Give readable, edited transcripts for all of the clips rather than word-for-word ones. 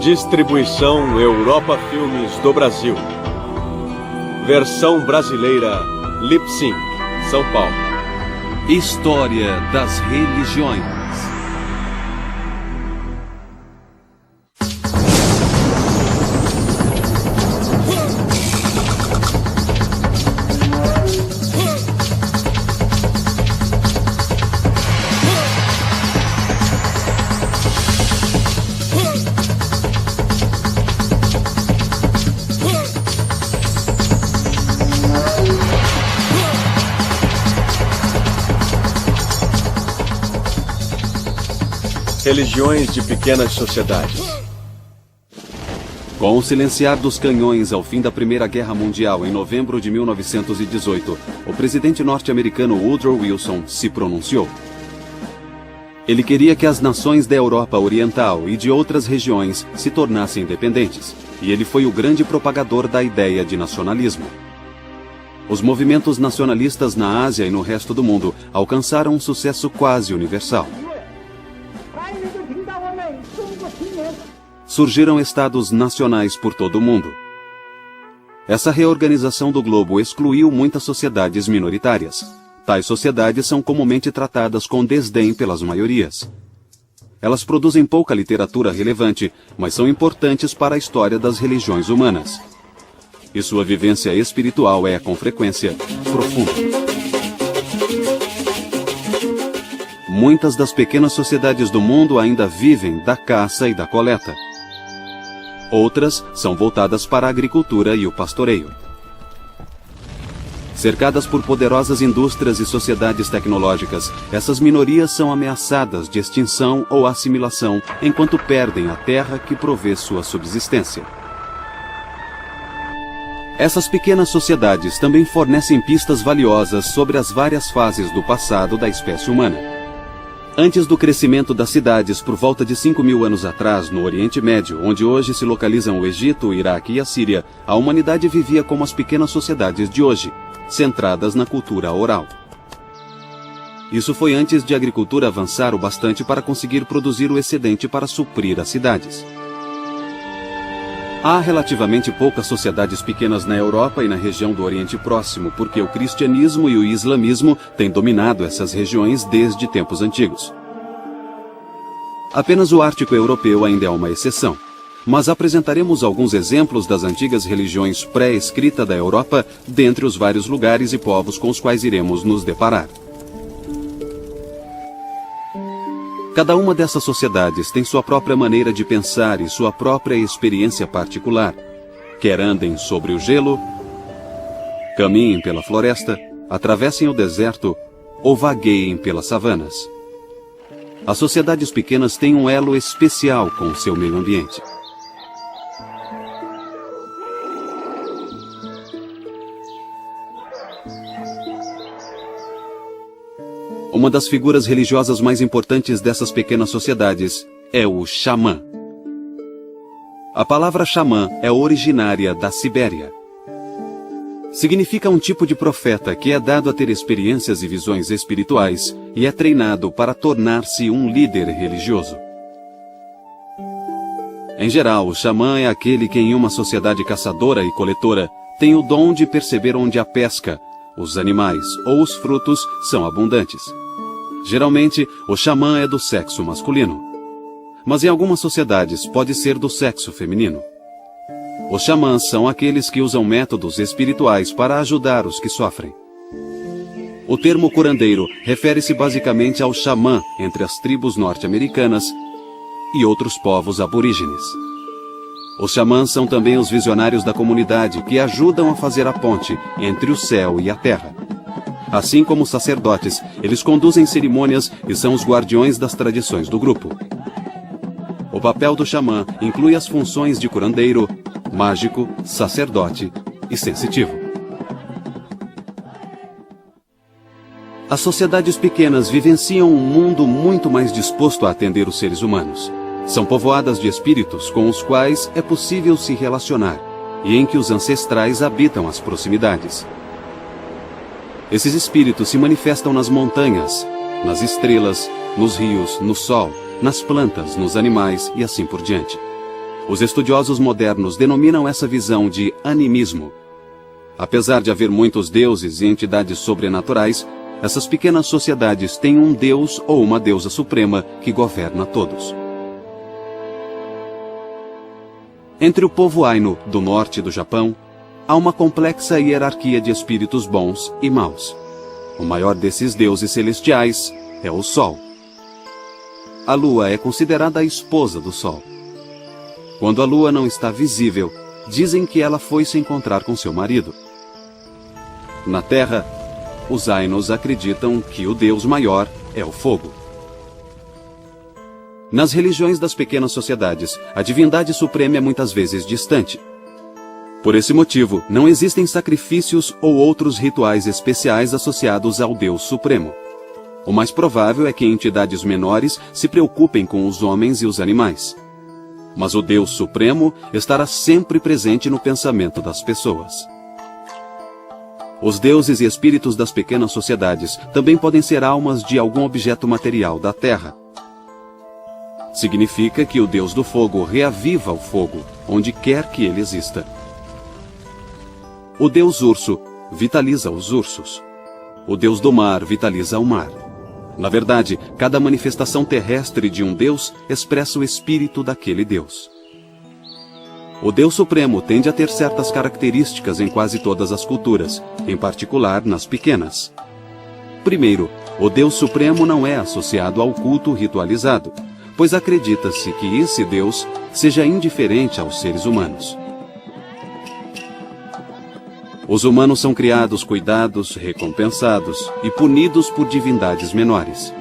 Distribuição Europa Filmes do Brasil. Versão brasileira Lip-Sync, São Paulo. História das religiões. Religiões de pequenas sociedades. Com o silenciar dos canhões ao fim da Primeira Guerra Mundial em novembro de 1918, o presidente norte-americano Woodrow Wilson se pronunciou. Ele queria que as nações da Europa Oriental e de outras regiões se tornassem independentes, e ele foi o grande propagador da ideia de nacionalismo. Os movimentos nacionalistas na Ásia e no resto do mundo alcançaram um sucesso quase universal. Surgiram estados nacionais por todo o mundo. Essa reorganização do globo excluiu muitas sociedades minoritárias. Tais sociedades são comumente tratadas com desdém pelas maiorias. Elas produzem pouca literatura relevante, mas são importantes para a história das religiões humanas. E sua vivência espiritual é, com frequência, profunda. Muitas das pequenas sociedades do mundo ainda vivem da caça e da coleta. Outras são voltadas para a agricultura e o pastoreio. Cercadas por poderosas indústrias e sociedades tecnológicas, essas minorias são ameaçadas de extinção ou assimilação enquanto perdem a terra que provê sua subsistência. Essas pequenas sociedades também fornecem pistas valiosas sobre as várias fases do passado da espécie humana. Antes do crescimento das cidades por volta de 5.000 anos atrás, no Oriente Médio, onde hoje se localizam o Egito, o Iraque e a Síria, a humanidade vivia como as pequenas sociedades de hoje, centradas na cultura oral. Isso foi antes de a agricultura avançar o bastante para conseguir produzir o excedente para suprir as cidades. Há relativamente poucas sociedades pequenas na Europa e na região do Oriente Próximo, porque o cristianismo e o islamismo têm dominado essas regiões desde tempos antigos. Apenas o Ártico europeu ainda é uma exceção, mas apresentaremos alguns exemplos das antigas religiões pré-escrita da Europa, dentre os vários lugares e povos com os quais iremos nos deparar. Cada uma dessas sociedades tem sua própria maneira de pensar e sua própria experiência particular. Quer andem sobre o gelo, caminhem pela floresta, atravessem o deserto ou vagueiem pelas savanas. As sociedades pequenas têm um elo especial com o seu meio ambiente. Uma das figuras religiosas mais importantes dessas pequenas sociedades é o xamã. A palavra xamã é originária da Sibéria. Significa um tipo de profeta que é dado a ter experiências e visões espirituais e é treinado para tornar-se um líder religioso. Em geral, o xamã é aquele que em uma sociedade caçadora e coletora tem o dom de perceber onde a pesca, os animais ou os frutos são abundantes. Geralmente, o xamã é do sexo masculino, mas em algumas sociedades pode ser do sexo feminino. Os xamãs são aqueles que usam métodos espirituais para ajudar os que sofrem. O termo curandeiro refere-se basicamente ao xamã entre as tribos norte-americanas e outros povos aborígenes. Os xamãs são também os visionários da comunidade que ajudam a fazer a ponte entre o céu e a terra. Assim como os sacerdotes, eles conduzem cerimônias e são os guardiões das tradições do grupo. O papel do xamã inclui as funções de curandeiro, mágico, sacerdote e sensitivo. As sociedades pequenas vivenciam um mundo muito mais disposto a atender os seres humanos. São povoadas de espíritos com os quais é possível se relacionar e em que os ancestrais habitam as proximidades. Esses espíritos se manifestam nas montanhas, nas estrelas, nos rios, no sol, nas plantas, nos animais e assim por diante. Os estudiosos modernos denominam essa visão de animismo. Apesar de haver muitos deuses e entidades sobrenaturais, essas pequenas sociedades têm um deus ou uma deusa suprema que governa todos. Entre o povo Ainu, do norte do Japão, há uma complexa hierarquia de espíritos bons e maus. O maior desses deuses celestiais é o Sol. A Lua é considerada a esposa do Sol. Quando a Lua não está visível, dizem que ela foi se encontrar com seu marido. Na Terra, os Ainus acreditam que o Deus maior é o fogo. Nas religiões das pequenas sociedades, a divindade suprema é muitas vezes distante. Por esse motivo, não existem sacrifícios ou outros rituais especiais associados ao Deus Supremo. O mais provável é que entidades menores se preocupem com os homens e os animais. Mas o Deus Supremo estará sempre presente no pensamento das pessoas. Os deuses e espíritos das pequenas sociedades também podem ser almas de algum objeto material da Terra. Significa que o Deus do Fogo reaviva o fogo, onde quer que ele exista. O Deus Urso vitaliza os ursos. O Deus do Mar vitaliza o mar. Na verdade, cada manifestação terrestre de um Deus expressa o espírito daquele Deus. O Deus Supremo tende a ter certas características em quase todas as culturas, em particular nas pequenas. Primeiro, o Deus Supremo não é associado ao culto ritualizado, pois acredita-se que esse Deus seja indiferente aos seres humanos. Os humanos são criados, cuidados, recompensados e punidos por divindades menores.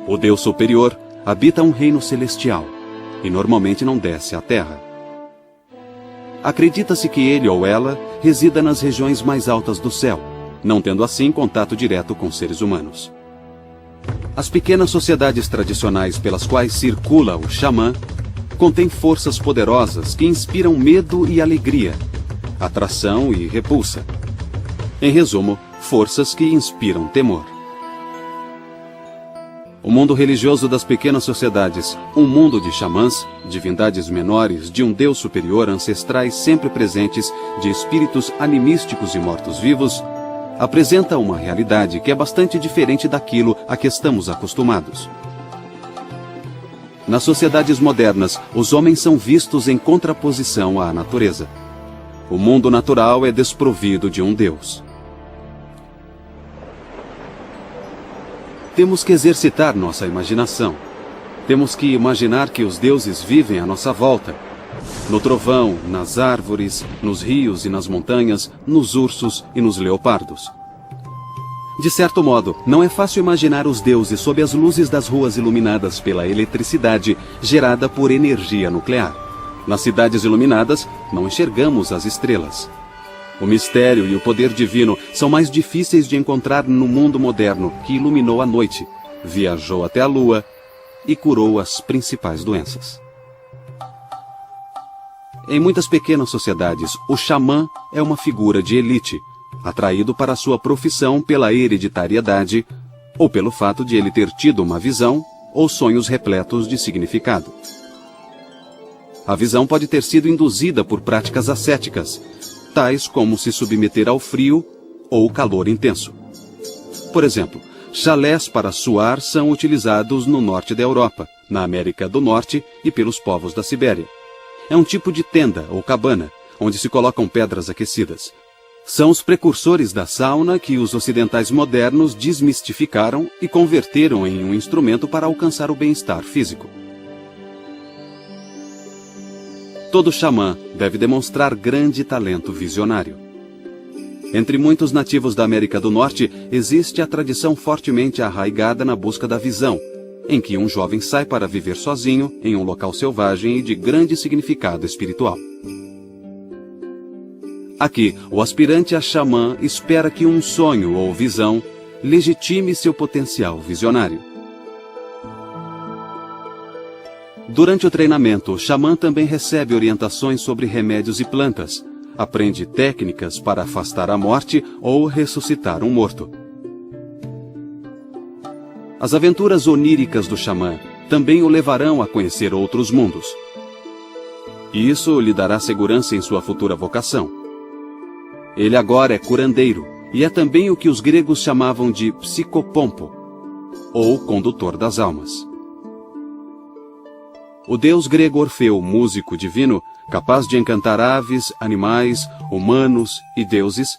O Deus superior habita um reino celestial e normalmente não desce à terra. Acredita-se que ele ou ela resida nas regiões mais altas do céu, não tendo assim contato direto com seres humanos. As pequenas sociedades tradicionais pelas quais circula o xamã contêm forças poderosas que inspiram medo e alegria, atração e repulsa. Em resumo, forças que inspiram temor. O mundo religioso das pequenas sociedades, um mundo de xamãs, divindades menores, de um Deus superior, ancestrais sempre presentes, de espíritos animísticos e mortos-vivos, apresenta uma realidade que é bastante diferente daquilo a que estamos acostumados. Nas sociedades modernas, os homens são vistos em contraposição à natureza. O mundo natural é desprovido de um Deus. Temos que exercitar nossa imaginação. Temos que imaginar que os deuses vivem à nossa volta. No trovão, nas árvores, nos rios e nas montanhas, nos ursos e nos leopardos. De certo modo, não é fácil imaginar os deuses sob as luzes das ruas iluminadas pela eletricidade gerada por energia nuclear. Nas cidades iluminadas, não enxergamos as estrelas. O mistério e o poder divino são mais difíceis de encontrar no mundo moderno que iluminou a noite, viajou até a lua e curou as principais doenças. Em muitas pequenas sociedades, o xamã é uma figura de elite, atraído para sua profissão pela hereditariedade ou pelo fato de ele ter tido uma visão ou sonhos repletos de significado. A visão pode ter sido induzida por práticas ascéticas, tais como se submeter ao frio ou calor intenso. Por exemplo, chalés para suar são utilizados no norte da Europa, na América do Norte e pelos povos da Sibéria. É um tipo de tenda ou cabana, onde se colocam pedras aquecidas. São os precursores da sauna que os ocidentais modernos desmistificaram e converteram em um instrumento para alcançar o bem-estar físico. Todo xamã deve demonstrar grande talento visionário. Entre muitos nativos da América do Norte, existe a tradição fortemente arraigada na busca da visão, em que um jovem sai para viver sozinho em um local selvagem e de grande significado espiritual. Aqui, o aspirante a xamã espera que um sonho ou visão legitime seu potencial visionário. Durante o treinamento, o xamã também recebe orientações sobre remédios e plantas, aprende técnicas para afastar a morte ou ressuscitar um morto. As aventuras oníricas do xamã também o levarão a conhecer outros mundos. e isso lhe dará segurança em sua futura vocação. Ele agora é curandeiro, e é também o que os gregos chamavam de psicopompo, ou condutor das almas. O deus grego Orfeu, músico divino, capaz de encantar aves, animais, humanos e deuses,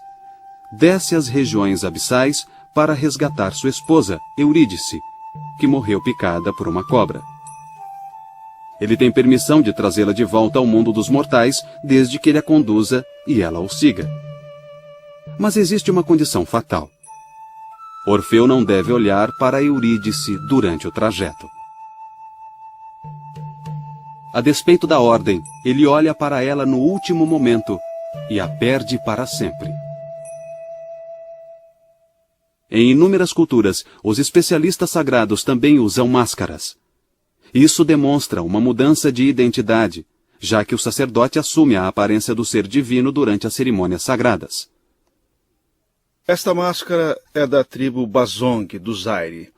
desce às regiões abissais para resgatar sua esposa, Eurídice, que morreu picada por uma cobra. Ele tem permissão de trazê-la de volta ao mundo dos mortais, desde que ele a conduza e ela o siga. Mas existe uma condição fatal. Orfeu não deve olhar para Eurídice durante o trajeto. A despeito da ordem, ele olha para ela no último momento e a perde para sempre. Em inúmeras culturas, os especialistas sagrados também usam máscaras. Isso demonstra uma mudança de identidade, já que o sacerdote assume a aparência do ser divino durante as cerimônias sagradas. Esta máscara é da tribo Bazong, do Zaire.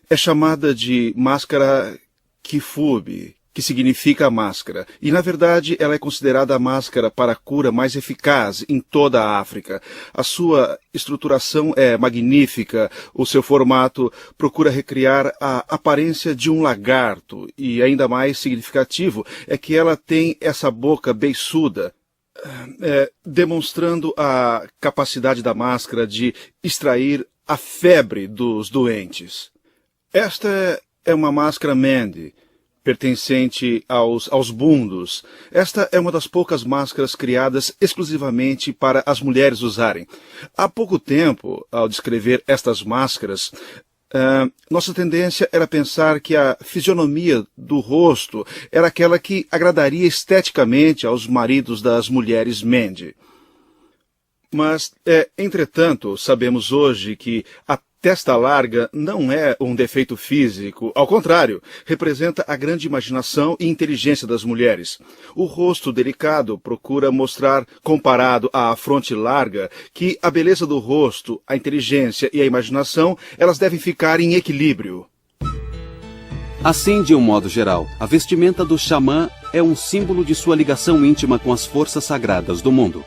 É chamada de máscara Kifube, que significa máscara, e na verdade ela é considerada a máscara para a cura mais eficaz em toda a África. A sua estruturação é magnífica, o seu formato procura recriar a aparência de um lagarto, e ainda mais significativo é que ela tem essa boca beiçuda, demonstrando a capacidade da máscara de extrair a febre dos doentes. Esta é uma máscara Mende, pertencente aos bundos. Esta é uma das poucas máscaras criadas exclusivamente para as mulheres usarem. Há pouco tempo, ao descrever estas máscaras, nossa tendência era pensar que a fisionomia do rosto era aquela que agradaria esteticamente aos maridos das mulheres Mende. Mas, entretanto, sabemos hoje que a testa larga não é um defeito físico, ao contrário, representa a grande imaginação e inteligência das mulheres. O rosto delicado procura mostrar, comparado à fronte larga, que a beleza do rosto, a inteligência e a imaginação, elas devem ficar em equilíbrio. Assim, de um modo geral, a vestimenta do xamã é um símbolo de sua ligação íntima com as forças sagradas do mundo.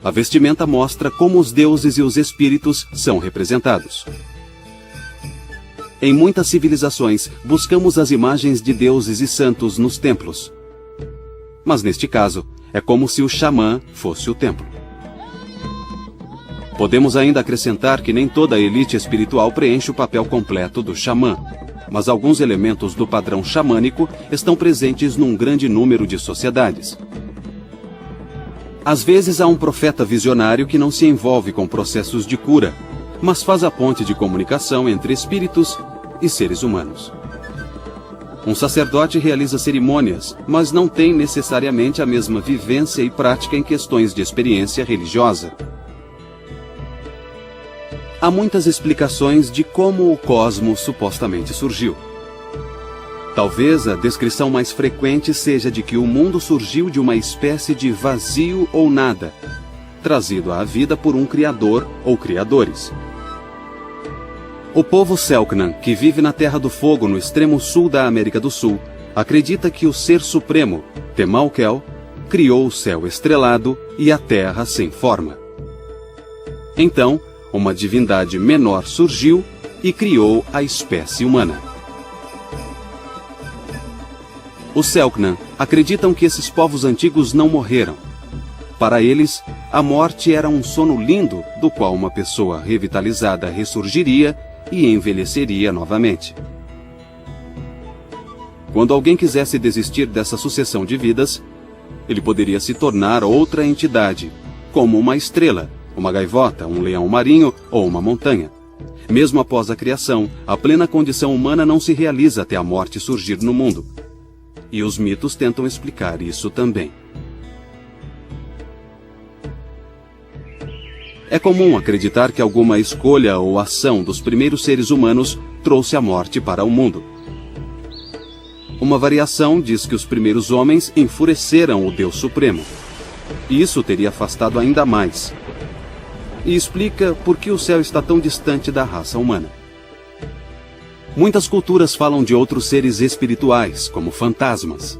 A vestimenta mostra como os deuses e os espíritos são representados. Em muitas civilizações, buscamos as imagens de deuses e santos nos templos. Mas neste caso, é como se o xamã fosse o templo. Podemos ainda acrescentar que nem toda a elite espiritual preenche o papel completo do xamã, mas alguns elementos do padrão xamânico estão presentes num grande número de sociedades. Às vezes há um profeta visionário que não se envolve com processos de cura, mas faz a ponte de comunicação entre espíritos e seres humanos. Um sacerdote realiza cerimônias, mas não tem necessariamente a mesma vivência e prática em questões de experiência religiosa. Há muitas explicações de como o cosmos supostamente surgiu. Talvez a descrição mais frequente seja de que o mundo surgiu de uma espécie de vazio ou nada, trazido à vida por um criador ou criadores. O povo Selknam, que vive na Terra do Fogo no extremo sul da América do Sul, acredita que o Ser Supremo, Temalkel, criou o céu estrelado e a terra sem forma. Então, uma divindade menor surgiu e criou a espécie humana. Os Selknam acreditam que esses povos antigos não morreram. Para eles, a morte era um sono lindo do qual uma pessoa revitalizada ressurgiria e envelheceria novamente. Quando alguém quisesse desistir dessa sucessão de vidas, ele poderia se tornar outra entidade, como uma estrela, uma gaivota, um leão marinho ou uma montanha. Mesmo após a criação, a plena condição humana não se realiza até a morte surgir no mundo. E os mitos tentam explicar isso também. É comum acreditar que alguma escolha ou ação dos primeiros seres humanos trouxe a morte para o mundo. Uma variação diz que os primeiros homens enfureceram o Deus Supremo. E isso teria afastado ainda mais. E explica por que o céu está tão distante da raça humana. Muitas culturas falam de outros seres espirituais, como fantasmas.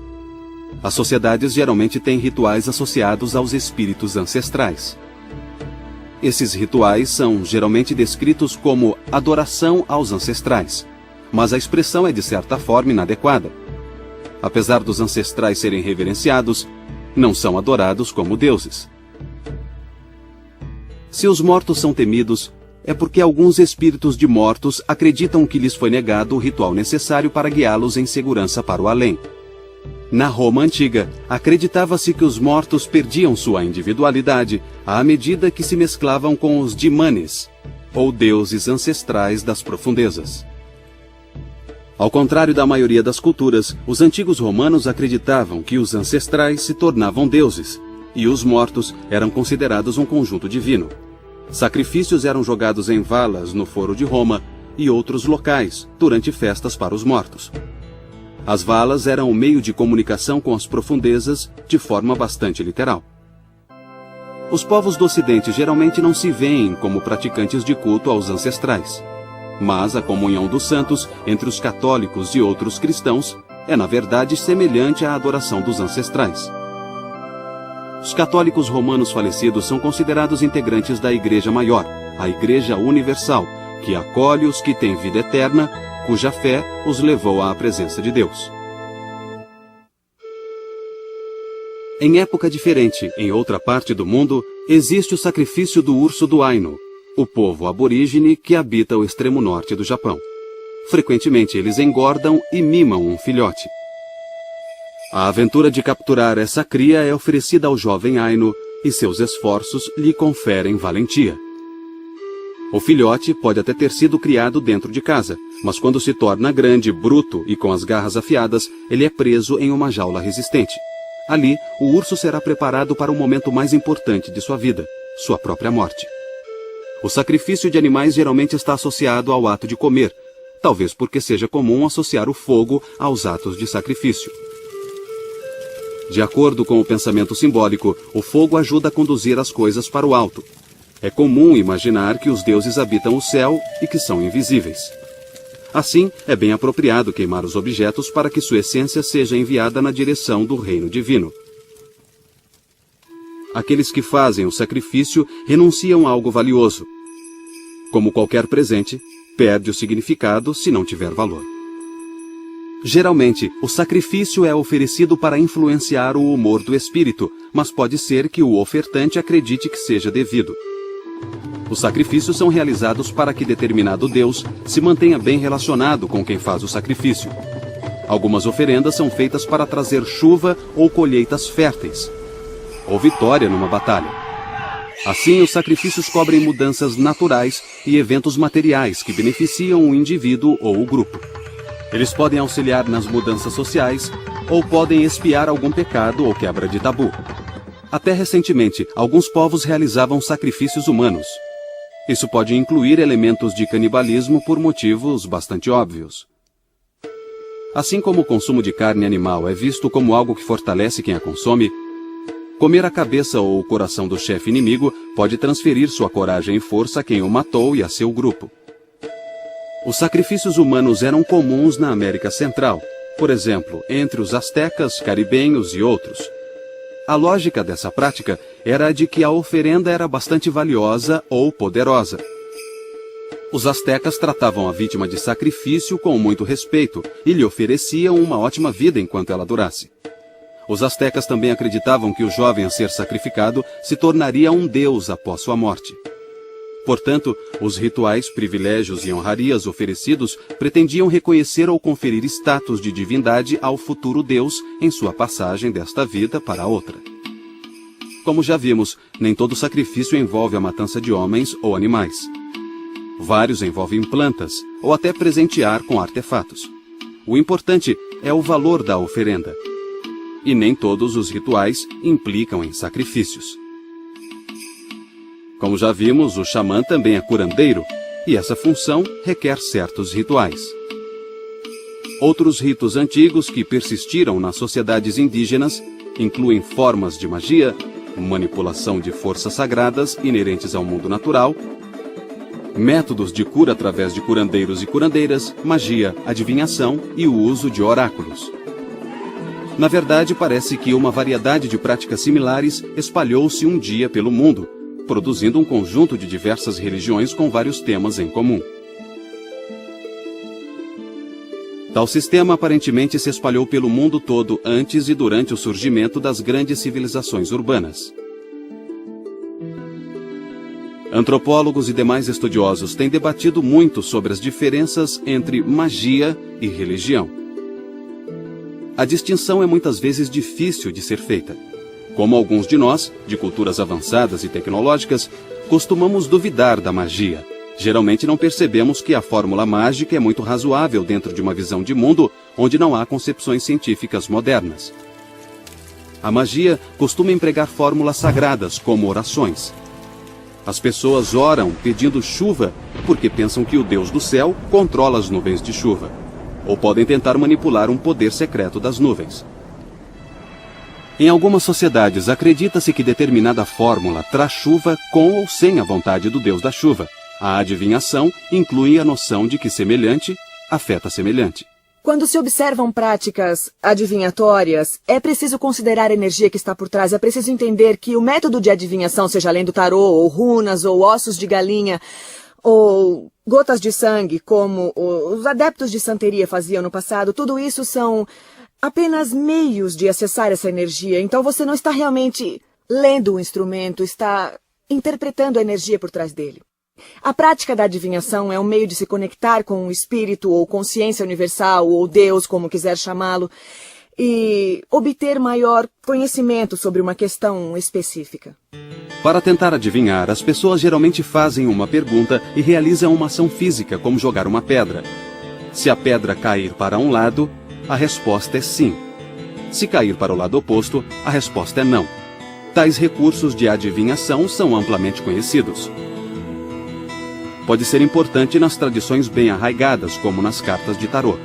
As sociedades geralmente têm rituais associados aos espíritos ancestrais. Esses rituais são geralmente descritos como adoração aos ancestrais, mas a expressão é de certa forma inadequada. Apesar dos ancestrais serem reverenciados, não são adorados como deuses. Se os mortos são temidos, é porque alguns espíritos de mortos acreditam que lhes foi negado o ritual necessário para guiá-los em segurança para o além. Na Roma antiga, acreditava-se que os mortos perdiam sua individualidade à medida que se mesclavam com os Dimanes, ou deuses ancestrais das profundezas. Ao contrário da maioria das culturas, os antigos romanos acreditavam que os ancestrais se tornavam deuses, e os mortos eram considerados um conjunto divino. Sacrifícios eram jogados em valas no Foro de Roma e outros locais durante festas para os mortos. As valas eram um meio de comunicação com as profundezas de forma bastante literal. Os povos do Ocidente geralmente não se veem como praticantes de culto aos ancestrais, mas a comunhão dos santos entre os católicos e outros cristãos é, na verdade, semelhante à adoração dos ancestrais. Os católicos romanos falecidos são considerados integrantes da Igreja Maior, a Igreja Universal, que acolhe os que têm vida eterna, cuja fé os levou à presença de Deus. Em época diferente, em outra parte do mundo, existe o sacrifício do urso do Ainu, o povo aborígene que habita o extremo norte do Japão. Frequentemente eles engordam e mimam um filhote. A aventura de capturar essa cria é oferecida ao jovem Ainu e seus esforços lhe conferem valentia. O filhote pode até ter sido criado dentro de casa, mas quando se torna grande, bruto e com as garras afiadas, ele é preso em uma jaula resistente. Ali, o urso será preparado para o momento mais importante de sua vida, sua própria morte. O sacrifício de animais geralmente está associado ao ato de comer, talvez porque seja comum associar o fogo aos atos de sacrifício. De acordo com o pensamento simbólico, o fogo ajuda a conduzir as coisas para o alto. É comum imaginar que os deuses habitam o céu e que são invisíveis. Assim, é bem apropriado queimar os objetos para que sua essência seja enviada na direção do reino divino. Aqueles que fazem o sacrifício renunciam a algo valioso. Como qualquer presente, perde o significado se não tiver valor. Geralmente, o sacrifício é oferecido para influenciar o humor do espírito, mas pode ser que o ofertante acredite que seja devido. Os sacrifícios são realizados para que determinado Deus se mantenha bem relacionado com quem faz o sacrifício. Algumas oferendas são feitas para trazer chuva ou colheitas férteis, ou vitória numa batalha. Assim, os sacrifícios cobrem mudanças naturais e eventos materiais que beneficiam o indivíduo ou o grupo. Eles podem auxiliar nas mudanças sociais ou podem expiar algum pecado ou quebra de tabu. Até recentemente, alguns povos realizavam sacrifícios humanos. Isso pode incluir elementos de canibalismo por motivos bastante óbvios. Assim como o consumo de carne animal é visto como algo que fortalece quem a consome, comer a cabeça ou o coração do chefe inimigo pode transferir sua coragem e força a quem o matou e a seu grupo. Os sacrifícios humanos eram comuns na América Central, por exemplo, entre os astecas, caribenhos e outros. A lógica dessa prática era a de que a oferenda era bastante valiosa ou poderosa. Os astecas tratavam a vítima de sacrifício com muito respeito e lhe ofereciam uma ótima vida enquanto ela durasse. Os astecas também acreditavam que o jovem a ser sacrificado se tornaria um deus após sua morte. Portanto, os rituais, privilégios e honrarias oferecidos pretendiam reconhecer ou conferir status de divindade ao futuro Deus em sua passagem desta vida para outra. Como já vimos, nem todo sacrifício envolve a matança de homens ou animais. Vários envolvem plantas ou até presentear com artefatos. O importante é o valor da oferenda. E nem todos os rituais implicam em sacrifícios. Como já vimos, o xamã também é curandeiro, e essa função requer certos rituais. Outros ritos antigos que persistiram nas sociedades indígenas incluem formas de magia, manipulação de forças sagradas inerentes ao mundo natural, métodos de cura através de curandeiros e curandeiras, magia, adivinhação e o uso de oráculos. Na verdade, parece que uma variedade de práticas similares espalhou-se um dia pelo mundo, produzindo um conjunto de diversas religiões com vários temas em comum. Tal sistema aparentemente se espalhou pelo mundo todo antes e durante o surgimento das grandes civilizações urbanas. Antropólogos e demais estudiosos têm debatido muito sobre as diferenças entre magia e religião. A distinção é muitas vezes difícil de ser feita. Como alguns de nós, de culturas avançadas e tecnológicas, costumamos duvidar da magia. Geralmente não percebemos que a fórmula mágica é muito razoável dentro de uma visão de mundo onde não há concepções científicas modernas. A magia costuma empregar fórmulas sagradas, como orações. As pessoas oram pedindo chuva porque pensam que o Deus do céu controla as nuvens de chuva, ou podem tentar manipular um poder secreto das nuvens. Em algumas sociedades, acredita-se que determinada fórmula traz chuva com ou sem a vontade do Deus da chuva. A adivinhação inclui a noção de que semelhante afeta semelhante. Quando se observam práticas adivinhatórias, é preciso considerar a energia que está por trás. É preciso entender que o método de adivinhação, seja além do tarô, ou runas, ou ossos de galinha, ou gotas de sangue, como os adeptos de santeria faziam no passado, tudo isso são apenas meios de acessar essa energia. Então você não está realmente lendo o instrumento, está interpretando a energia por trás dele. A prática da adivinhação é um meio de se conectar com o espírito ou consciência universal ou Deus, como quiser chamá-lo, e obter maior conhecimento sobre uma questão específica. Para tentar adivinhar, as pessoas geralmente fazem uma pergunta e realizam uma ação física, como jogar uma pedra. Se a pedra cair para um lado, a resposta é sim. Se cair para o lado oposto, a resposta é não. Tais recursos de adivinhação são amplamente conhecidos. Pode ser importante nas tradições bem arraigadas, como nas cartas de tarô.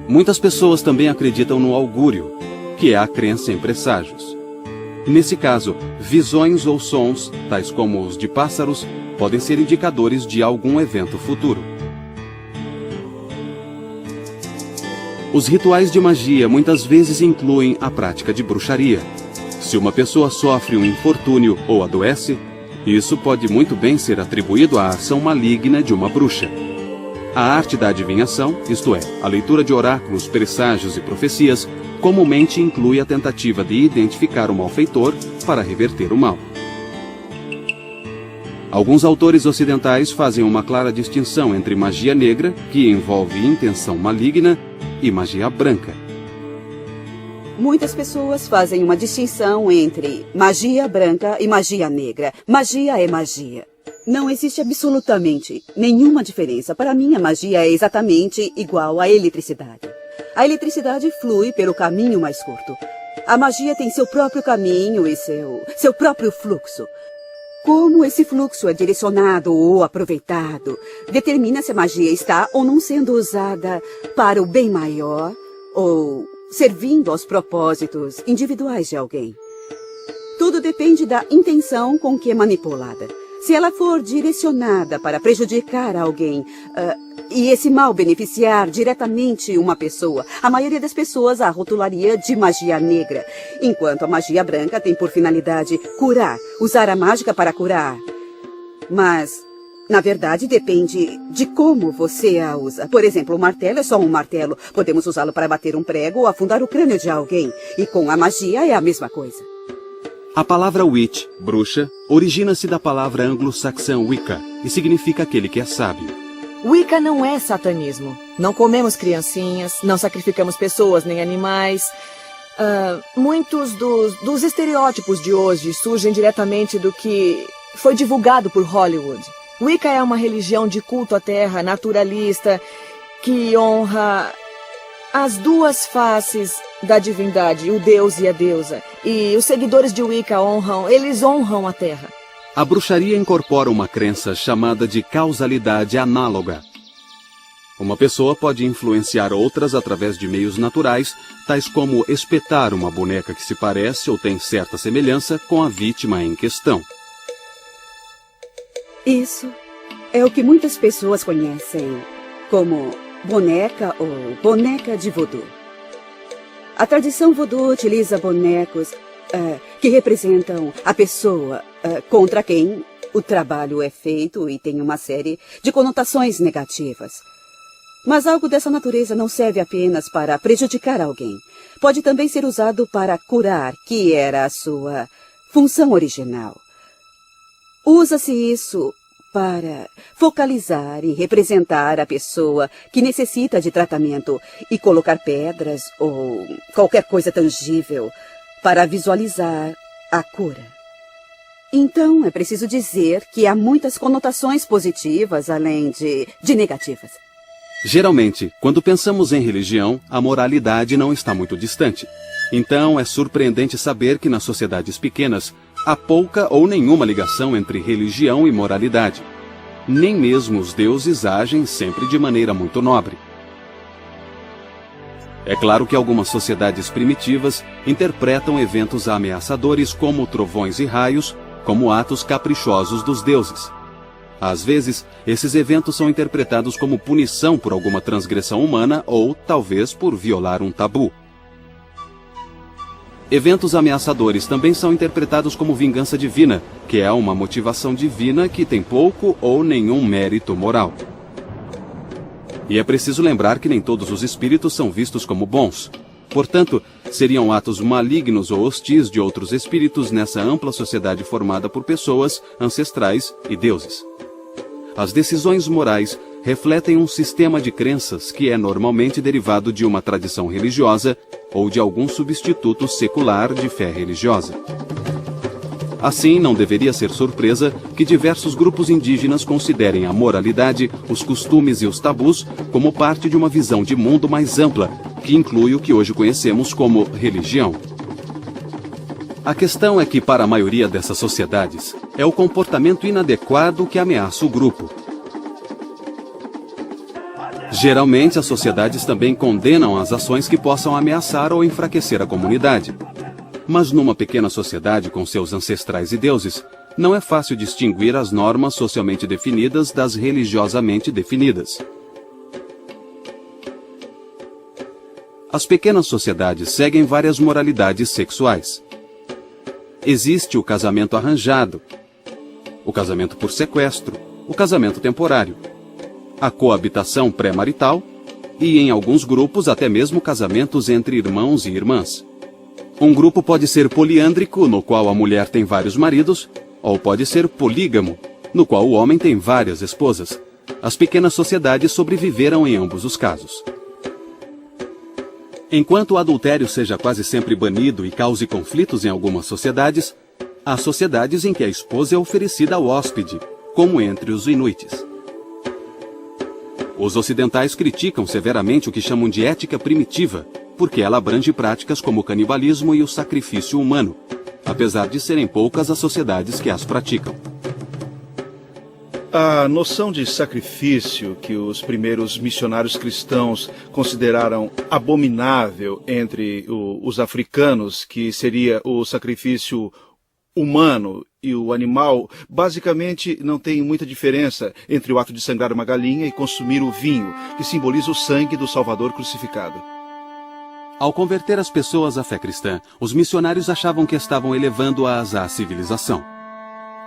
Muitas pessoas também acreditam no augúrio, que é a crença em presságios. Nesse caso, visões ou sons, tais como os de pássaros, podem ser indicadores de algum evento futuro. Os rituais de magia muitas vezes incluem a prática de bruxaria. Se uma pessoa sofre um infortúnio ou adoece, isso pode muito bem ser atribuído à ação maligna de uma bruxa. A arte da adivinhação, isto é, a leitura de oráculos, presságios e profecias, comumente inclui a tentativa de identificar o malfeitor para reverter o mal. Alguns autores ocidentais fazem uma clara distinção entre magia negra, que envolve intenção maligna, e magia branca. Muitas pessoas fazem uma distinção entre magia branca e magia negra. Magia é magia. Não existe absolutamente nenhuma diferença. Para mim, a magia é exatamente igual à eletricidade. A eletricidade flui pelo caminho mais curto. A magia tem seu próprio caminho e seu próprio fluxo. Como esse fluxo é direcionado ou aproveitado, determina se a magia está ou não sendo usada para o bem maior ou servindo aos propósitos individuais de alguém. Tudo depende da intenção com que é manipulada. Se ela for direcionada para prejudicar alguém e esse mal beneficiar diretamente uma pessoa, a maioria das pessoas a rotularia de magia negra, enquanto a magia branca tem por finalidade curar, usar a mágica para curar. Mas, na verdade, depende de como você a usa. Por exemplo, o martelo é só um martelo. Podemos usá-lo para bater um prego ou afundar o crânio de alguém. E com a magia é a mesma coisa. A palavra witch, bruxa, origina-se da palavra anglo-saxã Wicca e significa aquele que é sábio. Wicca não é satanismo. Não comemos criancinhas, não sacrificamos pessoas nem animais. Muitos dos estereótipos de hoje surgem diretamente do que foi divulgado por Hollywood. Wicca é uma religião de culto à terra, naturalista, que honra as duas faces da divindade, o deus e a deusa. E os seguidores de Wicca honram a terra. A bruxaria incorpora uma crença chamada de causalidade análoga. Uma pessoa pode influenciar outras através de meios naturais, tais como espetar uma boneca que se parece ou tem certa semelhança com a vítima em questão. Isso é o que muitas pessoas conhecem como boneca ou boneca de voodoo. A tradição voodoo utiliza bonecos que representam a pessoa contra quem o trabalho é feito e tem uma série de conotações negativas. Mas algo dessa natureza não serve apenas para prejudicar alguém. Pode também ser usado para curar, que era a sua função original. Usa-se isso para focalizar e representar a pessoa que necessita de tratamento e colocar pedras ou qualquer coisa tangível para visualizar a cura. Então, é preciso dizer que há muitas conotações positivas além de negativas. Geralmente, quando pensamos em religião, a moralidade não está muito distante. Então, é surpreendente saber que nas sociedades pequenas há pouca ou nenhuma ligação entre religião e moralidade. Nem mesmo os deuses agem sempre de maneira muito nobre. É claro que algumas sociedades primitivas interpretam eventos ameaçadores como trovões e raios como atos caprichosos dos deuses. Às vezes, esses eventos são interpretados como punição por alguma transgressão humana ou, talvez, por violar um tabu. Eventos ameaçadores também são interpretados como vingança divina, que é uma motivação divina que tem pouco ou nenhum mérito moral. E é preciso lembrar que nem todos os espíritos são vistos como bons. Portanto, seriam atos malignos ou hostis de outros espíritos nessa ampla sociedade formada por pessoas, ancestrais e deuses. As decisões morais refletem um sistema de crenças que é normalmente derivado de uma tradição religiosa ou de algum substituto secular de fé religiosa. Assim, não deveria ser surpresa que diversos grupos indígenas considerem a moralidade, os costumes e os tabus como parte de uma visão de mundo mais ampla, que inclui o que hoje conhecemos como religião. A questão é que, para a maioria dessas sociedades, é o comportamento inadequado que ameaça o grupo. Geralmente, as sociedades também condenam as ações que possam ameaçar ou enfraquecer a comunidade. Mas numa pequena sociedade com seus ancestrais e deuses, não é fácil distinguir as normas socialmente definidas das religiosamente definidas. As pequenas sociedades seguem várias moralidades sexuais. Existe o casamento arranjado, o casamento por sequestro, o casamento temporário, a coabitação pré-marital e, em alguns grupos, até mesmo casamentos entre irmãos e irmãs. Um grupo pode ser poliândrico, no qual a mulher tem vários maridos, ou pode ser polígamo, no qual o homem tem várias esposas. As pequenas sociedades sobreviveram em ambos os casos. Enquanto o adultério seja quase sempre banido e cause conflitos em algumas sociedades, há sociedades em que a esposa é oferecida ao hóspede, como entre os inuites. Os ocidentais criticam severamente o que chamam de ética primitiva, porque ela abrange práticas como o canibalismo e o sacrifício humano, apesar de serem poucas as sociedades que as praticam. A noção de sacrifício que os primeiros missionários cristãos consideraram abominável entre os africanos, que seria o sacrifício humano e o animal, basicamente não tem muita diferença entre o ato de sangrar uma galinha e consumir o vinho, que simboliza o sangue do Salvador crucificado. Ao converter as pessoas à fé cristã, os missionários achavam que estavam elevando-as à civilização.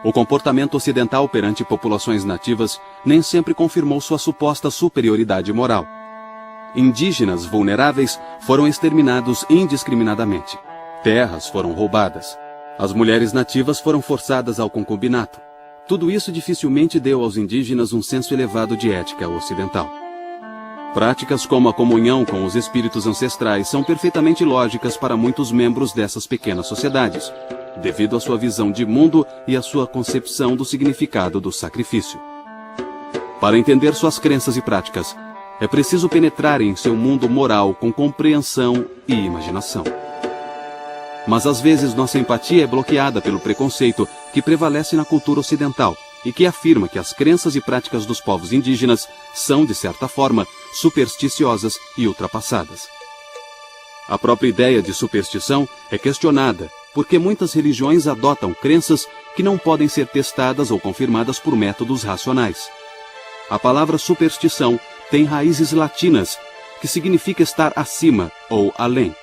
O comportamento ocidental perante populações nativas nem sempre confirmou sua suposta superioridade moral. Indígenas vulneráveis foram exterminados indiscriminadamente. Terras foram roubadas. As mulheres nativas foram forçadas ao concubinato. Tudo isso dificilmente deu aos indígenas um senso elevado de ética ocidental. Práticas como a comunhão com os espíritos ancestrais são perfeitamente lógicas para muitos membros dessas pequenas sociedades, devido à sua visão de mundo e à sua concepção do significado do sacrifício. Para entender suas crenças e práticas, é preciso penetrar em seu mundo moral com compreensão e imaginação. Mas às vezes nossa empatia é bloqueada pelo preconceito que prevalece na cultura ocidental, e que afirma que as crenças e práticas dos povos indígenas são, de certa forma, supersticiosas e ultrapassadas. A própria ideia de superstição é questionada, porque muitas religiões adotam crenças que não podem ser testadas ou confirmadas por métodos racionais. A palavra superstição tem raízes latinas, que significa estar acima ou além.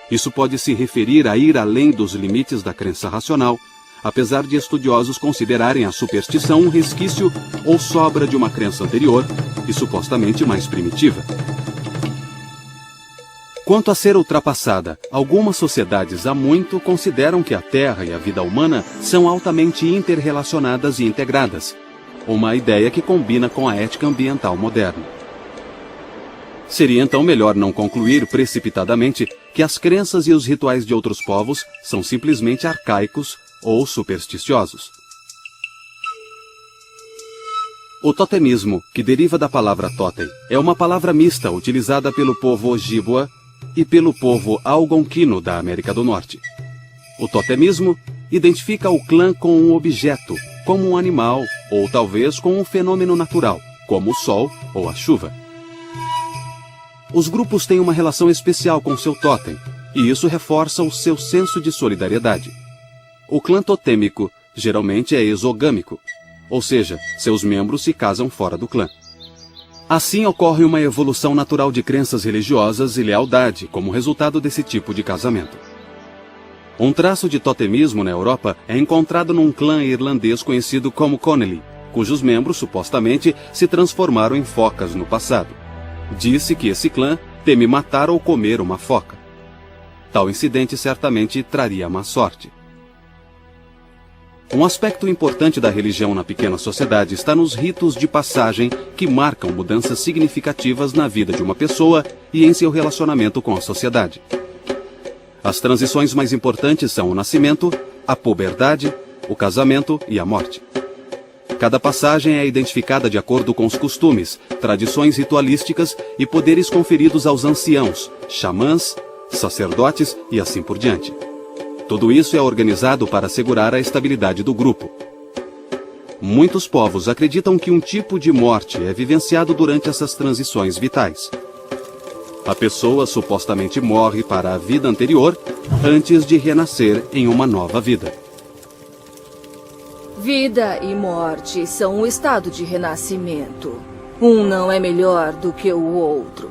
Isso pode se referir a ir além dos limites da crença racional, apesar de estudiosos considerarem a superstição um resquício ou sobra de uma crença anterior e supostamente mais primitiva. Quanto a ser ultrapassada, algumas sociedades há muito consideram que a Terra e a vida humana são altamente interrelacionadas e integradas, uma ideia que combina com a ética ambiental moderna. Seria então melhor não concluir precipitadamente que as crenças e os rituais de outros povos são simplesmente arcaicos ou supersticiosos. O totemismo, que deriva da palavra totem, é uma palavra mista utilizada pelo povo Ojibwa e pelo povo Algonquino da América do Norte. O totemismo identifica o clã com um objeto, como um animal, ou talvez com um fenômeno natural, como o sol ou a chuva. Os grupos têm uma relação especial com seu totem, e isso reforça o seu senso de solidariedade. O clã totêmico geralmente é exogâmico, ou seja, seus membros se casam fora do clã. Assim ocorre uma evolução natural de crenças religiosas e lealdade como resultado desse tipo de casamento. Um traço de totemismo na Europa é encontrado num clã irlandês conhecido como Connelly, cujos membros supostamente se transformaram em focas no passado. Disse que esse clã teme matar ou comer uma foca. Tal incidente certamente traria má sorte. Um aspecto importante da religião na pequena sociedade está nos ritos de passagem que marcam mudanças significativas na vida de uma pessoa e em seu relacionamento com a sociedade. As transições mais importantes são o nascimento, a puberdade, o casamento e a morte. Cada passagem é identificada de acordo com os costumes, tradições ritualísticas e poderes conferidos aos anciãos, xamãs, sacerdotes e assim por diante. Tudo isso é organizado para assegurar a estabilidade do grupo. Muitos povos acreditam que um tipo de morte é vivenciado durante essas transições vitais. A pessoa supostamente morre para a vida anterior antes de renascer em uma nova vida. Vida e morte são um estado de renascimento. Um não é melhor do que o outro.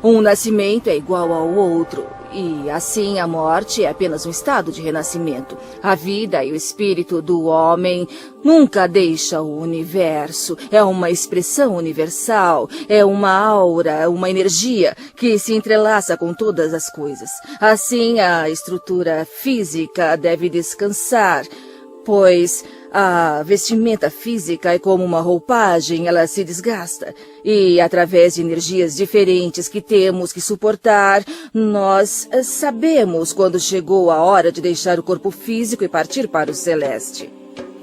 Um nascimento é igual ao outro, e assim a morte é apenas um estado de renascimento. A vida e o espírito do homem nunca deixam o universo. É uma expressão universal, é uma aura, uma energia que se entrelaça com todas as coisas. Assim, a estrutura física deve descansar, pois a vestimenta física é como uma roupagem, ela se desgasta. E através de energias diferentes que temos que suportar, nós sabemos quando chegou a hora de deixar o corpo físico e partir para o celeste.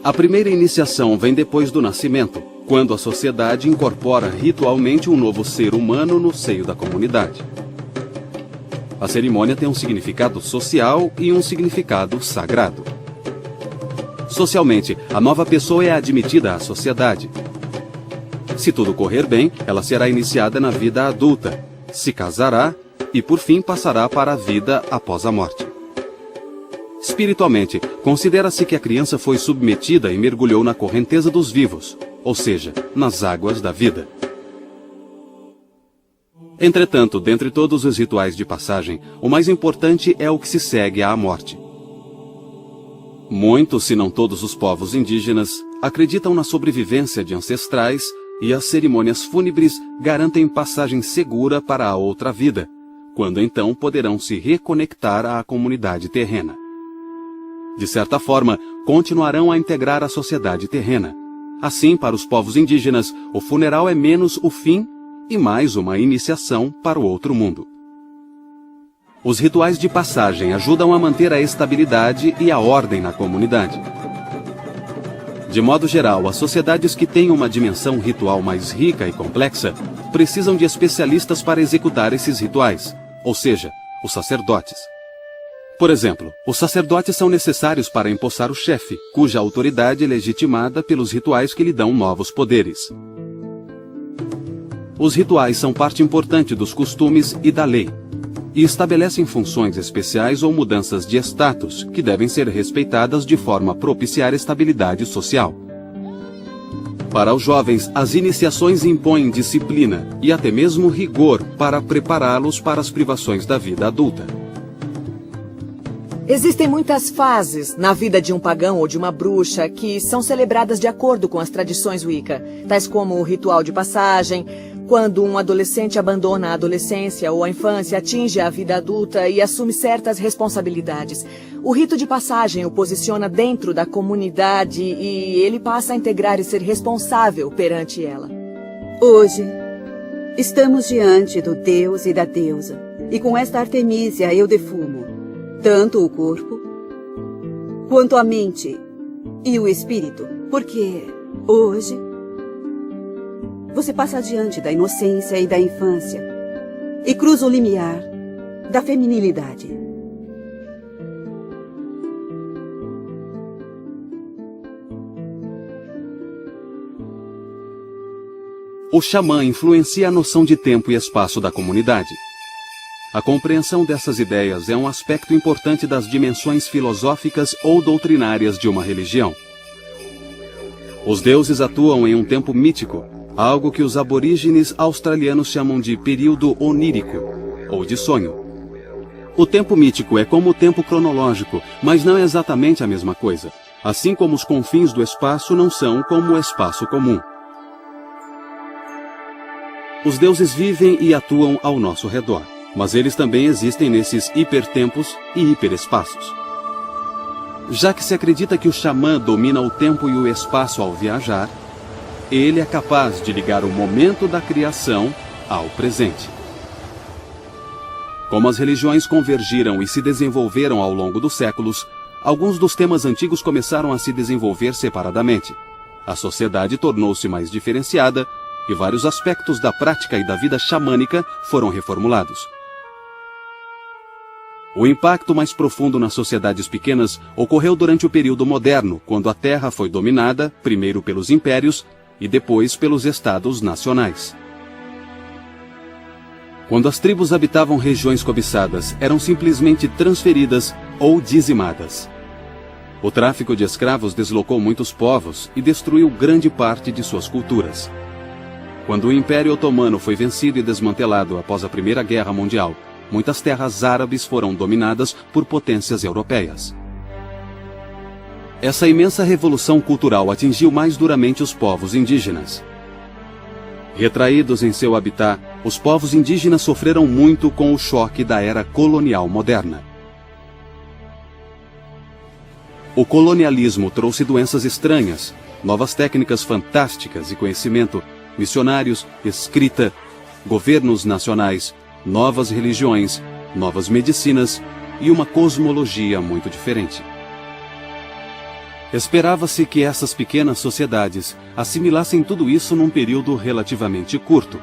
A primeira iniciação vem depois do nascimento, quando a sociedade incorpora ritualmente um novo ser humano no seio da comunidade. A cerimônia tem um significado social e um significado sagrado. Socialmente, a nova pessoa é admitida à sociedade. Se tudo correr bem, ela será iniciada na vida adulta, se casará e, por fim, passará para a vida após a morte. Espiritualmente, considera-se que a criança foi submetida e mergulhou na correnteza dos vivos, ou seja, nas águas da vida. Entretanto, dentre todos os rituais de passagem, o mais importante é o que se segue à morte. Muitos, se não todos os povos indígenas, acreditam na sobrevivência de ancestrais e as cerimônias fúnebres garantem passagem segura para a outra vida, quando então poderão se reconectar à comunidade terrena. De certa forma, continuarão a integrar a sociedade terrena. Assim, para os povos indígenas, o funeral é menos o fim e mais uma iniciação para o outro mundo. Os rituais de passagem ajudam a manter a estabilidade e a ordem na comunidade. De modo geral, as sociedades que têm uma dimensão ritual mais rica e complexa precisam de especialistas para executar esses rituais, ou seja, os sacerdotes. Por exemplo, os sacerdotes são necessários para empossar o chefe, cuja autoridade é legitimada pelos rituais que lhe dão novos poderes. Os rituais são parte importante dos costumes e da lei, e estabelecem funções especiais ou mudanças de status que devem ser respeitadas de forma a propiciar estabilidade social. Para os jovens, as iniciações impõem disciplina e até mesmo rigor para prepará-los para as privações da vida adulta. Existem muitas fases na vida de um pagão ou de uma bruxa que são celebradas de acordo com as tradições Wicca, tais como o ritual de passagem, quando um adolescente abandona a adolescência ou a infância, atinge a vida adulta e assume certas responsabilidades. O rito de passagem o posiciona dentro da comunidade e ele passa a integrar e ser responsável perante ela. Hoje, estamos diante do deus e da deusa, e com esta Artemísia eu defumo tanto o corpo, quanto a mente e o espírito, porque hoje você passa diante da inocência e da infância e cruza o limiar da feminilidade. O xamã influencia a noção de tempo e espaço da comunidade. A compreensão dessas ideias é um aspecto importante das dimensões filosóficas ou doutrinárias de uma religião. Os deuses atuam em um tempo mítico, algo que os aborígenes australianos chamam de período onírico, ou de sonho. O tempo mítico é como o tempo cronológico, mas não é exatamente a mesma coisa, assim como os confins do espaço não são como o espaço comum. Os deuses vivem e atuam ao nosso redor, mas eles também existem nesses hipertempos e hiperespaços. Já que se acredita que o xamã domina o tempo e o espaço ao viajar, ele é capaz de ligar o momento da criação ao presente. Como as religiões convergiram e se desenvolveram ao longo dos séculos, alguns dos temas antigos começaram a se desenvolver separadamente. A sociedade tornou-se mais diferenciada e vários aspectos da prática e da vida xamânica foram reformulados. O impacto mais profundo nas sociedades pequenas ocorreu durante o período moderno, quando a terra foi dominada, primeiro pelos impérios e depois pelos estados nacionais. Quando as tribos habitavam regiões cobiçadas, eram simplesmente transferidas ou dizimadas. O tráfico de escravos deslocou muitos povos e destruiu grande parte de suas culturas. Quando o Império Otomano foi vencido e desmantelado após a Primeira Guerra Mundial, muitas terras árabes foram dominadas por potências europeias. Essa imensa revolução cultural atingiu mais duramente os povos indígenas. Retraídos em seu habitat, os povos indígenas sofreram muito com o choque da era colonial moderna. O colonialismo trouxe doenças estranhas, novas técnicas fantásticas e conhecimento, missionários, escrita, governos nacionais, novas religiões, novas medicinas e uma cosmologia muito diferente. Esperava-se que essas pequenas sociedades assimilassem tudo isso num período relativamente curto.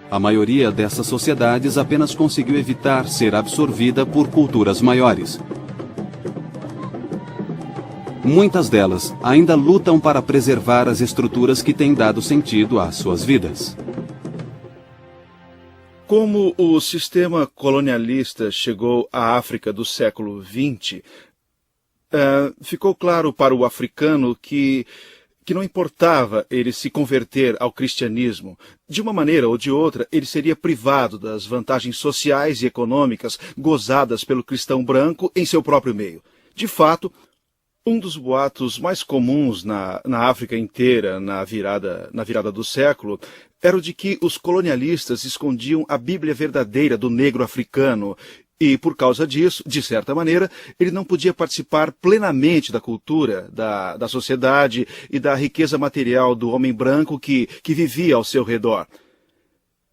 A maioria dessas sociedades apenas conseguiu evitar ser absorvida por culturas maiores. Muitas delas ainda lutam para preservar as estruturas que têm dado sentido às suas vidas. Como o sistema colonialista chegou à África do século XX, ficou claro para o africano que não importava ele se converter ao cristianismo. De uma maneira ou de outra, ele seria privado das vantagens sociais e econômicas gozadas pelo cristão branco em seu próprio meio. De fato, um dos boatos mais comuns na África inteira na virada do século era o de que os colonialistas escondiam a Bíblia verdadeira do negro africano e, por causa disso, de certa maneira, ele não podia participar plenamente da cultura, da sociedade e da riqueza material do homem branco que vivia ao seu redor.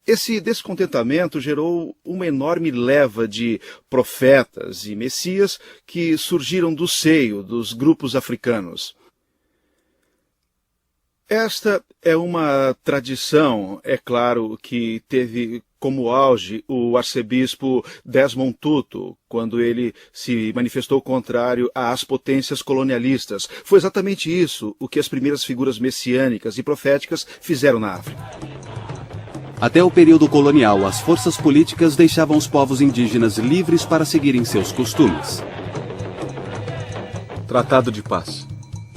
Esse descontentamento gerou uma enorme leva de profetas e messias que surgiram do seio dos grupos africanos. Esta é uma tradição, é claro, que teve como auge o arcebispo Desmond Tutu, quando ele se manifestou contrário às potências colonialistas. Foi exatamente isso o que as primeiras figuras messiânicas e proféticas fizeram na África. Até o período colonial, as forças políticas deixavam os povos indígenas livres para seguirem seus costumes. Tratado de Paz.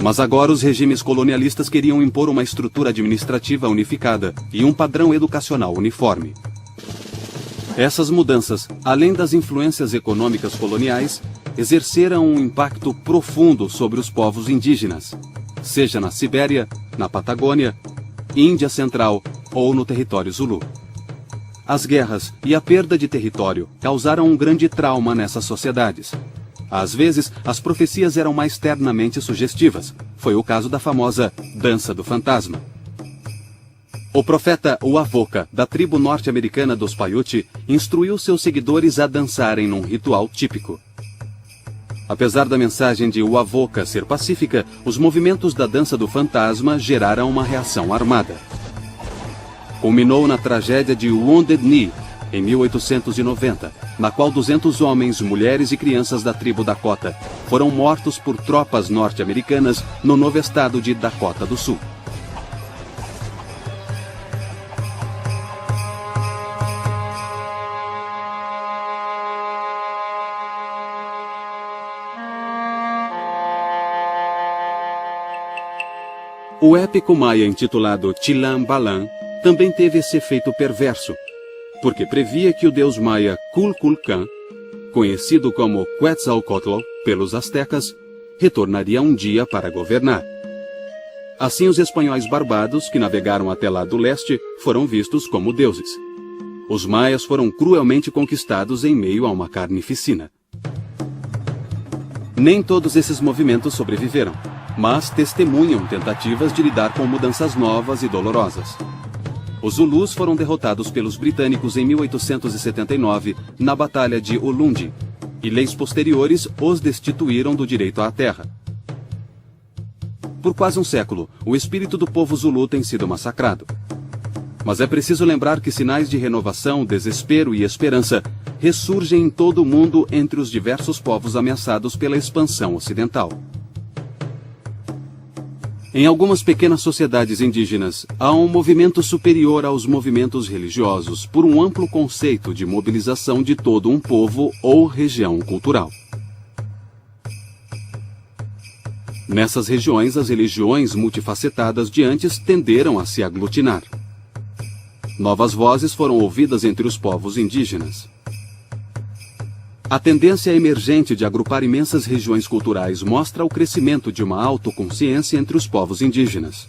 Mas agora os regimes colonialistas queriam impor uma estrutura administrativa unificada e um padrão educacional uniforme. Essas mudanças, além das influências econômicas coloniais, exerceram um impacto profundo sobre os povos indígenas, seja na Sibéria, na Patagônia, Índia Central ou no território Zulu. As guerras e a perda de território causaram um grande trauma nessas sociedades. Às vezes, as profecias eram mais ternamente sugestivas. Foi o caso da famosa Dança do Fantasma. O profeta Uavoca, da tribo norte-americana dos Paiute, instruiu seus seguidores a dançarem num ritual típico. Apesar da mensagem de Uavoca ser pacífica, os movimentos da Dança do Fantasma geraram uma reação armada. Culminou na tragédia de Wounded Knee, em 1890, na qual 200 homens, mulheres e crianças da tribo Dakota foram mortos por tropas norte-americanas no novo estado de Dakota do Sul. O épico maia intitulado Chilam Balam também teve esse efeito perverso, porque previa que o deus maia Kukulkan, conhecido como Quetzalcoatl pelos astecas, retornaria um dia para governar. Assim, os espanhóis barbados, que navegaram até lá do leste, foram vistos como deuses. Os maias foram cruelmente conquistados em meio a uma carnificina. Nem todos esses movimentos sobreviveram, mas testemunham tentativas de lidar com mudanças novas e dolorosas. Os Zulus foram derrotados pelos britânicos em 1879 na Batalha de Ulundi, e leis posteriores os destituíram do direito à terra. Por quase um século, o espírito do povo Zulu tem sido massacrado. Mas é preciso lembrar que sinais de renovação, desespero e esperança ressurgem em todo o mundo entre os diversos povos ameaçados pela expansão ocidental. Em algumas pequenas sociedades indígenas, há um movimento superior aos movimentos religiosos por um amplo conceito de mobilização de todo um povo ou região cultural. Nessas regiões, as religiões multifacetadas de antes tenderam a se aglutinar. Novas vozes foram ouvidas entre os povos indígenas. A tendência emergente de agrupar imensas regiões culturais mostra o crescimento de uma autoconsciência entre os povos indígenas.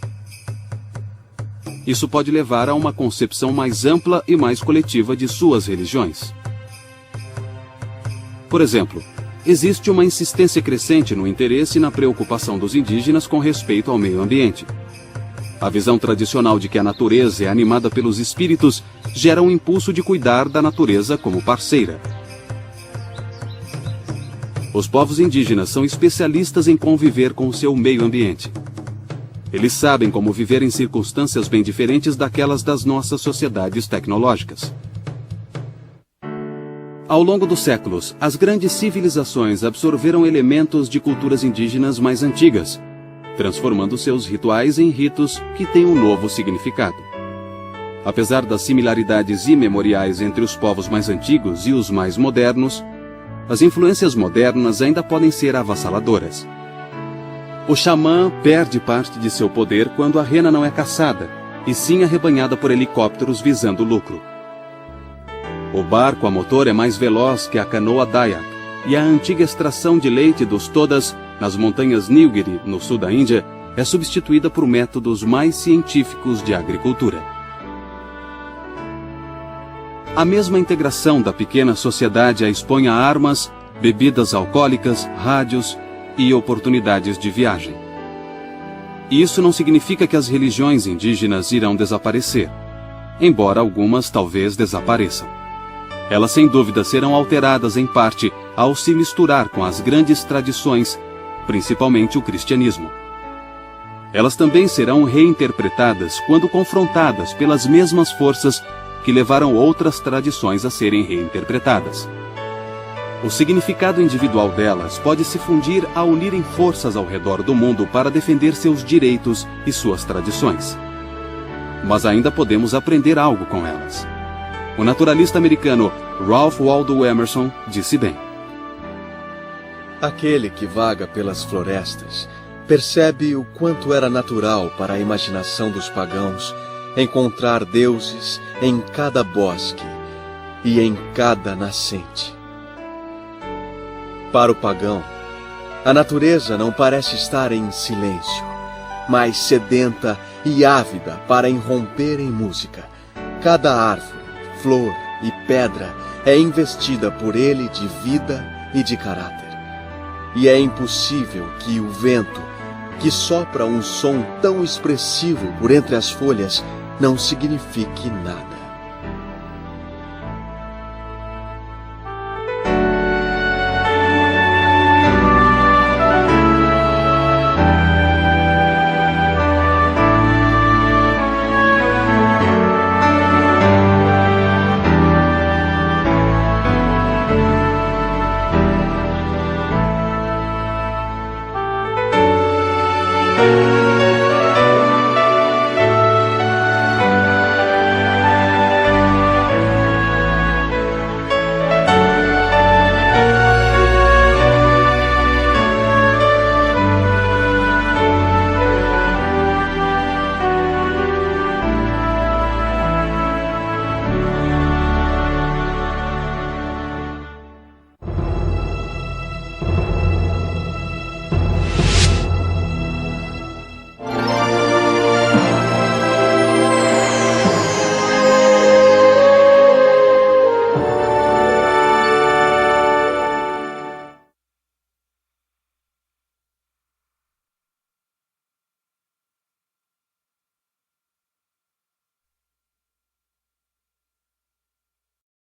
Isso pode levar a uma concepção mais ampla e mais coletiva de suas religiões. Por exemplo, existe uma insistência crescente no interesse e na preocupação dos indígenas com respeito ao meio ambiente. A visão tradicional de que a natureza é animada pelos espíritos gera um impulso de cuidar da natureza como parceira. Os povos indígenas são especialistas em conviver com o seu meio ambiente. Eles sabem como viver em circunstâncias bem diferentes daquelas das nossas sociedades tecnológicas. Ao longo dos séculos, as grandes civilizações absorveram elementos de culturas indígenas mais antigas, transformando seus rituais em ritos que têm um novo significado. Apesar das similaridades imemoriais entre os povos mais antigos e os mais modernos, as influências modernas ainda podem ser avassaladoras. O xamã perde parte de seu poder quando a rena não é caçada, e sim arrebanhada por helicópteros visando lucro. O barco a motor é mais veloz que a canoa Dayak, e a antiga extração de leite dos Todas, nas montanhas Nilgiri, no sul da Índia, é substituída por métodos mais científicos de agricultura. A mesma integração da pequena sociedade a expõe a armas, bebidas alcoólicas, rádios e oportunidades de viagem. Isso não significa que as religiões indígenas irão desaparecer, embora algumas talvez desapareçam. Elas sem dúvida serão alteradas em parte ao se misturar com as grandes tradições, principalmente o cristianismo. Elas também serão reinterpretadas quando confrontadas pelas mesmas forças que levaram outras tradições a serem reinterpretadas. O significado individual delas pode se fundir a unirem forças ao redor do mundo para defender seus direitos e suas tradições. Mas ainda podemos aprender algo com elas. O naturalista americano Ralph Waldo Emerson disse bem: Aquele que vaga pelas florestas percebe o quanto era natural para a imaginação dos pagãos encontrar deuses em cada bosque e em cada nascente. Para o pagão, a natureza não parece estar em silêncio, mas sedenta e ávida para irromper em música. Cada árvore, flor e pedra é investida por ele de vida e de caráter. E é impossível que o vento, que sopra um som tão expressivo por entre as folhas, não signifique nada.